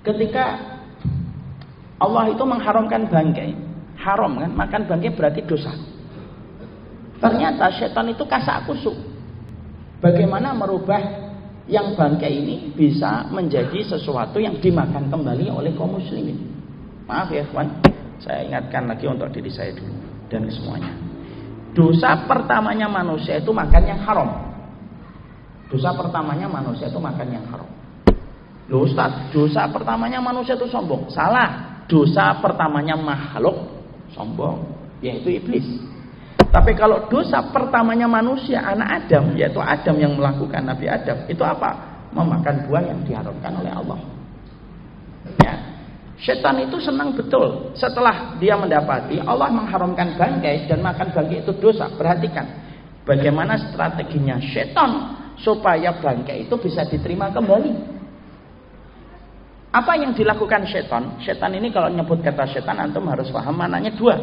Ketika Allah itu mengharamkan bangkai, haram kan, makan bangkai berarti dosa. Ternyata setan itu kasak kusuk. Bagaimana merubah yang bangkai ini bisa menjadi sesuatu yang dimakan kembali oleh kaum muslimin. Maaf ya kawan, saya ingatkan lagi untuk diri saya dulu dan semuanya. Dosa pertamanya manusia itu makan yang haram. Dosa pertamanya manusia itu makan yang haram. Loh Ustaz, dosa pertamanya manusia itu sombong. Salah. Dosa pertamanya makhluk sombong, yaitu iblis. Tapi kalau dosa pertamanya manusia, anak Adam, yaitu Adam yang melakukan Nabi Adam, itu apa? Memakan buah yang diharamkan oleh Allah. Ya. Setan itu senang betul setelah dia mendapati Allah mengharamkan bangkai dan makan bangkai itu dosa. Perhatikan bagaimana strateginya setan supaya bangkai itu bisa diterima kembali. Apa yang dilakukan setan? Setan ini kalau nyebut kata setan antum harus paham maknanya dua.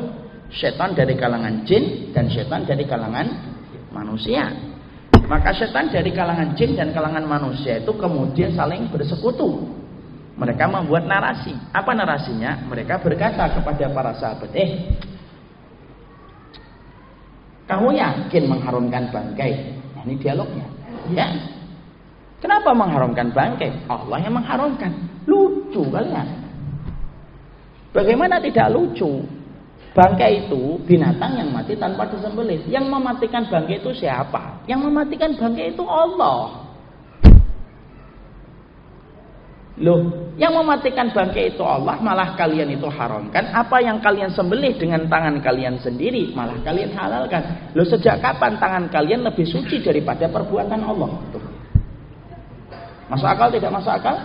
Setan dari kalangan jin dan setan dari kalangan manusia. Maka setan dari kalangan jin dan kalangan manusia itu kemudian saling bersekutu. Mereka membuat narasi. Apa narasinya? Mereka berkata kepada para sahabat, kamu yakin mengharumkan bangkai? Nah, ini dialognya. Ya. Kenapa mengharamkan bangkai? Allah yang mengharamkan. Lucu kalian. Bagaimana tidak lucu? Bangkai itu binatang yang mati tanpa disembelih. Yang mematikan bangkai itu siapa? Yang mematikan bangkai itu Allah. Loh, yang mematikan bangkai itu Allah, malah kalian itu haramkan. Apa yang kalian sembelih dengan tangan kalian sendiri, malah kalian halalkan. Loh, sejak kapan tangan kalian lebih suci daripada perbuatan Allah? Tuh. Masuk akal tidak masuk akal?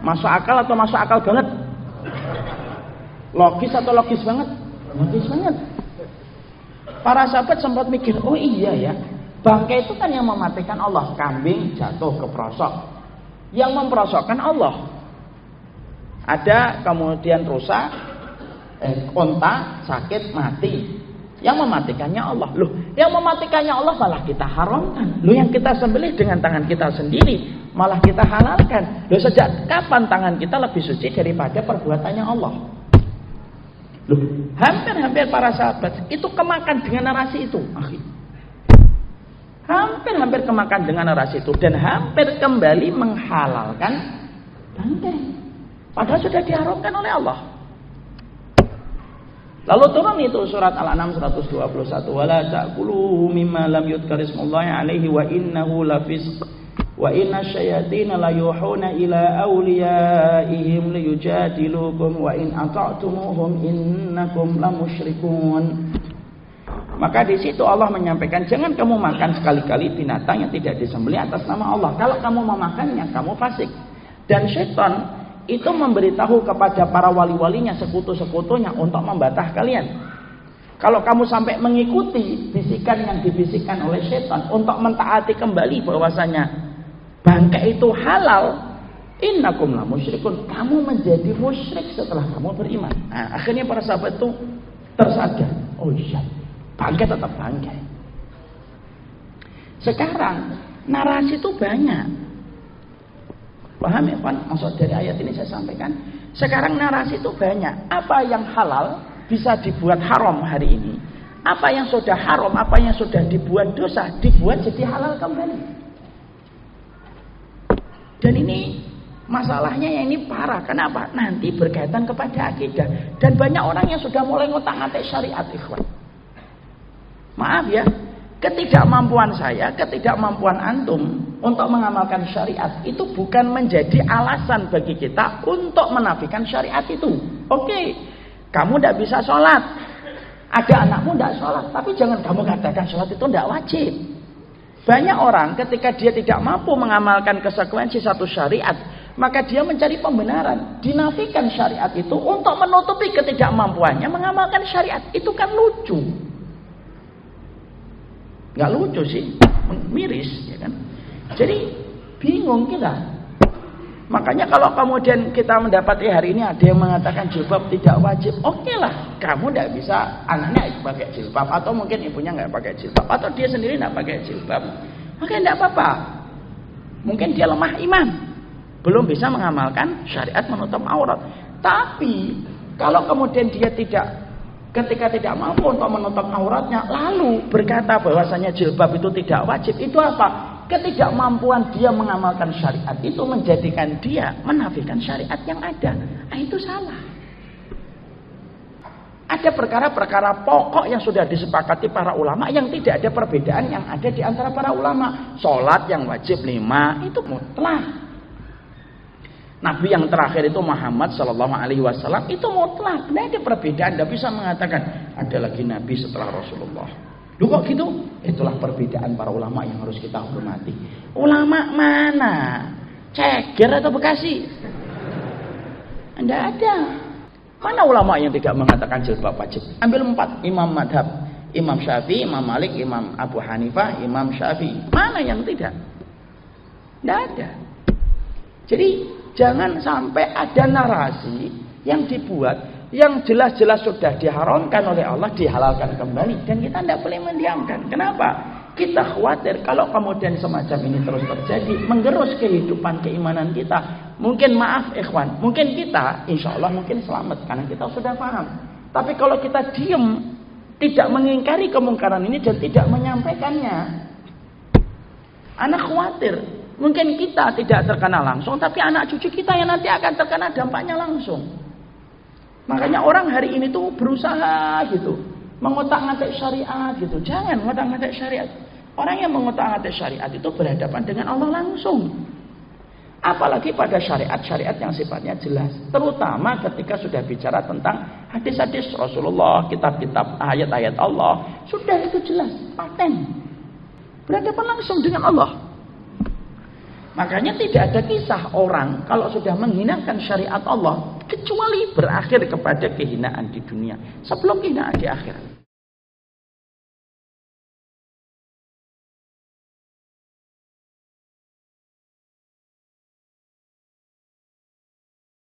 Masuk akal atau masuk akal banget? Logis atau logis banget? Logis banget. Para sahabat sempat mikir, oh iya ya, bangkai itu kan yang mematikan Allah. Kambing jatuh ke prosok, yang memperosokkan Allah. Ada kemudian rusa, onta sakit mati, yang mematikannya Allah. Loh, yang mematikannya Allah malah kita haramkan. Loh, yang kita sembelih dengan tangan kita sendiri malah kita halalkan. Loh, sejak kapan tangan kita lebih suci daripada perbuatannya Allah? Loh, hampir-hampir para sahabat itu kemakan dengan narasi itu, hampir kemakan dengan narasi itu dan hampir kembali menghalalkan bangkai. Padahal sudah diharamkan oleh Allah. Lalu turun itu surat Al-An'am 121, wala ta'kulu mimma lam yudhkar ismullahi alaihi wa innahu lafisq wa inna syayatina la yuhuna ila awliyaihim liyujadilukum wa in ata'tumuhum innakum lamusyrikun. Maka di situ Allah menyampaikan, jangan kamu makan sekali-kali binatang yang tidak disembelih atas nama Allah. Kalau kamu memakannya, kamu fasik. Dan syaitan itu memberitahu kepada para wali-walinya, sekutu-sekutunya untuk membatah kalian. Kalau kamu sampai mengikuti bisikan yang dibisikkan oleh syaitan untuk mentaati kembali bahwasanya bangkai itu halal, innakum lamusyrikun, kamu menjadi musyrik setelah kamu beriman. Nah, akhirnya para sahabat itu tersadar, oh iya, bangkai tetap bangkai. Sekarang narasi itu banyak. Paham ya Pak? Maksud dari ayat ini saya sampaikan. Sekarang narasi itu banyak. Apa yang halal bisa dibuat haram hari ini. Apa yang sudah haram, apa yang sudah dibuat dosa, dibuat jadi halal kembali. Dan ini masalahnya yang ini parah. Kenapa? Nanti berkaitan kepada akidah. Dan banyak orang yang sudah mulai ngotak-ngatik syariat, ikhwan. Maaf ya, ketidakmampuan saya, ketidakmampuan antum untuk mengamalkan syariat itu bukan menjadi alasan bagi kita untuk menafikan syariat itu. Oke, kamu tidak bisa sholat, ada anakmu tidak sholat, tapi jangan kamu katakan sholat itu tidak wajib. Banyak orang ketika dia tidak mampu mengamalkan konsekuensi satu syariat, maka dia mencari pembenaran, dinafikan syariat itu untuk menutupi ketidakmampuannya mengamalkan syariat. Itu kan lucu. Nggak lucu sih, miris, ya kan? Jadi bingung kita. Makanya kalau kemudian kita mendapati hari ini ada yang mengatakan jilbab tidak wajib, oke lah, kamu tidak bisa anaknya pakai jilbab, atau mungkin ibunya nggak pakai jilbab, atau dia sendiri nggak pakai jilbab, maka tidak apa-apa. Mungkin dia lemah iman, belum bisa mengamalkan syariat menutup aurat. Tapi kalau kemudian dia ketika tidak mampu untuk menutup auratnya, lalu berkata bahwasanya jilbab itu tidak wajib, itu apa? Ketidakmampuan dia mengamalkan syariat itu menjadikan dia menafikan syariat yang ada. Nah, itu salah. Ada perkara-perkara pokok yang sudah disepakati para ulama yang tidak ada perbedaan yang ada di antara para ulama. Sholat yang wajib 5 itu mutlak. Nabi yang terakhir itu Muhammad Sallallahu Alaihi Wasallam itu mutlak. Tidak ada perbedaan. Tidak bisa mengatakan ada lagi Nabi setelah Rasulullah. Loh kok gitu? Itulah perbedaan para ulama yang harus kita hormati. Ulama mana? Ceger atau Bekasi? Tidak ada. Mana ulama yang tidak mengatakan jilbab wajib? Ambil 4 imam madhab. Imam Syafi'i, Imam Malik, Imam Abu Hanifah, Imam Syafi'i. Mana yang tidak? Tidak ada. Jadi jangan sampai ada narasi yang dibuat yang jelas-jelas sudah diharamkan oleh Allah dihalalkan kembali, dan kita tidak boleh mendiamkan. Kenapa? Kita khawatir kalau kemudian semacam ini terus terjadi menggerus kehidupan keimanan kita. Mungkin maaf ikhwan, mungkin kita insya Allah mungkin selamat karena kita sudah paham. Tapi kalau kita diam, tidak mengingkari kemungkaran ini dan tidak menyampaikannya, anak khawatir mungkin kita tidak terkena langsung, tapi anak cucu kita yang nanti akan terkena dampaknya langsung. Makanya orang hari ini tuh berusaha gitu mengotak-ngatik syariat gitu. Jangan ngotak-ngatik syariat. Orang yang mengotak-ngatik syariat itu berhadapan dengan Allah langsung. Apalagi pada syariat-syariat yang sifatnya jelas. Terutama ketika sudah bicara tentang hadis-hadis Rasulullah, kitab-kitab ayat-ayat Allah. Sudah itu jelas, paten. Berhadapan langsung dengan Allah. Makanya tidak ada kisah orang kalau sudah menghinakan syariat Allah kecuali berakhir kepada kehinaan di dunia sebelum kehinaan di akhirat.